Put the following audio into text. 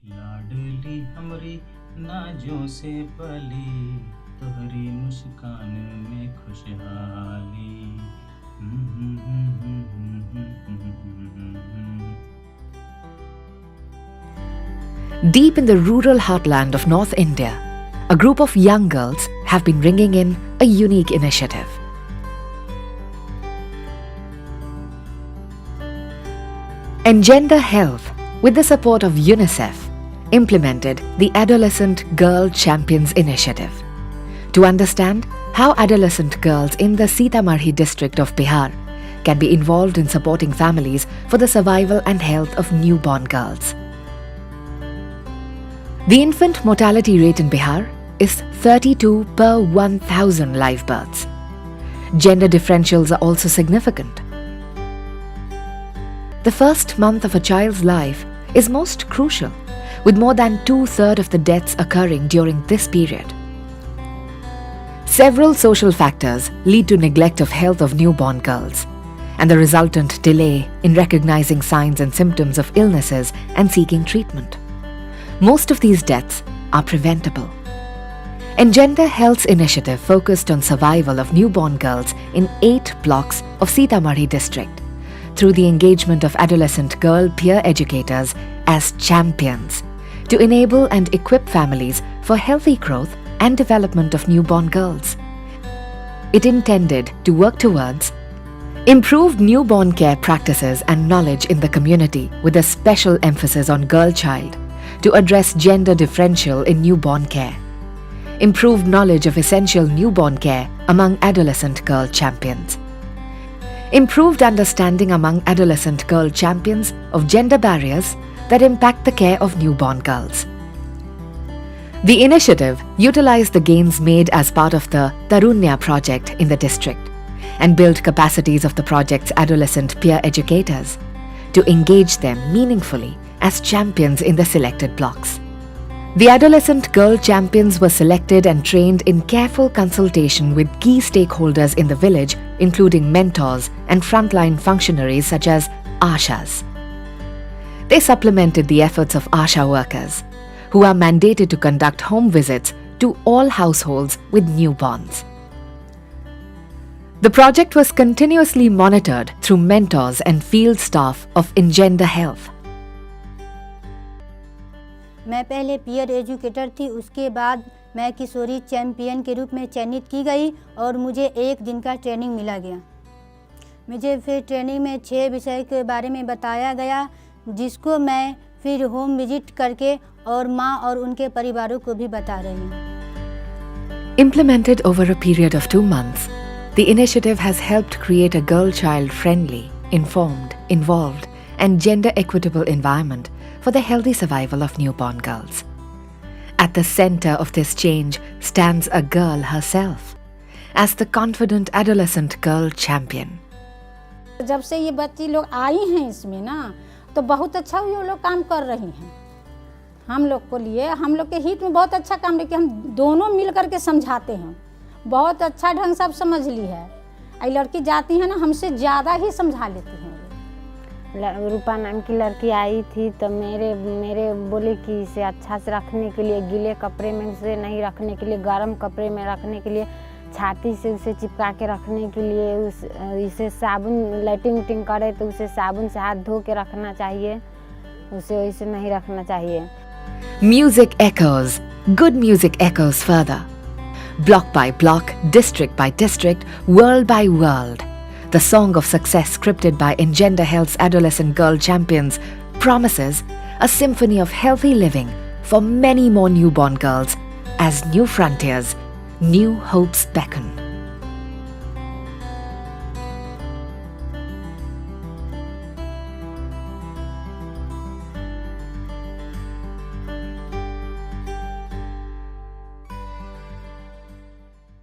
लाडली हमरी नाजों से पली, तोहरी मुस्कान में खुशहाली। Deep in the rural heartland of North India, a group of young girls have been bringing in a unique initiative. Engender Health, with the support of UNICEF, implemented the Adolescent Girl Champions Initiative to understand how adolescent girls in the Sitamarhi district of Bihar can be involved in supporting families for the survival and health of newborn girls. The infant mortality rate in Bihar is 32 per 1,000 live births. Gender differentials are also significant. The first month of a child's life is most crucial, with more than 2/3 of the deaths occurring during this period. Several social factors lead to neglect of health of newborn girls and the resultant delay in recognizing signs and symptoms of illnesses and seeking treatment. Most of these deaths are preventable. Engender Health's initiative focused on survival of newborn girls in 8 blocks of Sitamarhi district through the engagement of adolescent girl peer educators as champions to enable and equip families for healthy growth and development of newborn girls. It intended to work towards improved newborn care practices and knowledge in the community with a special emphasis on girl child to address gender differential in newborn care, improved knowledge of essential newborn care among adolescent girl champions, improved understanding among adolescent girl champions of gender barriers that impact the care of newborn girls. The initiative utilized the gains made as part of the Tarunya project in the district and built capacities of the project's adolescent peer educators to engage them meaningfully as champions in the selected blocks. The adolescent girl champions were selected and trained in careful consultation with key stakeholders in the village, including mentors and frontline functionaries such as Ashas. They supplemented the efforts of Asha workers, who are mandated to conduct home visits to all households with newborns. The project was continuously monitored through mentors and field staff of Engender Health. मैं पहले peer educator थी, उसके बाद मैं किशोरी champion के रूप में चयनित की गई और मुझे 1 दिन का ट्रेनिंग मिला गया। मुझे फिर ट्रेनिंग में 6 विषय के बारे में बताया गया, जिसको मैं फिर होम विजिट करके और माँ और उनके परिवारों को भी बता रही हूँ। Implemented over a period of 2 months, the initiative has helped create a girl-child friendly, informed, involved and gender-equitable environment for the healthy survival of newborn girls. At the center of this change stands a girl herself, as the confident adolescent girl champion. जब से ये बच्ची लोग आई हैं इसमें ना, तो बहुत अच्छा ये लोग काम कर रही हैं। हम लोग को लिए, हम लोग के हित में बहुत अच्छा काम लेके हम दोनों मिल करके समझाते हैं। बहुत अच्छा ढंग से अब समझ ली है। आई लड़की जाती है ना, हमसे ज़्यादा ही समझा लेती हैं। रूपा नाम की लड़की आई थी तो मेरे बोले कि इसे अच्छा से रखने के लिए, गीले कपड़े में उसे नहीं रखने के लिए, गर्म कपड़े में रखने के लिए, छाती से उसे चिपका के रखने के लिए, इसे साबुन लैट्रिन उटिंग करे तो उसे साबुन से हाथ धो के रखना चाहिए, उसे वैसे नहीं रखना चाहिए। Music echoes, good music echoes further. Block by block, district by district, world by world. The song of success scripted by Engender Health's adolescent girl champions promises a symphony of healthy living for many more newborn girls as new frontiers, new hopes beckon.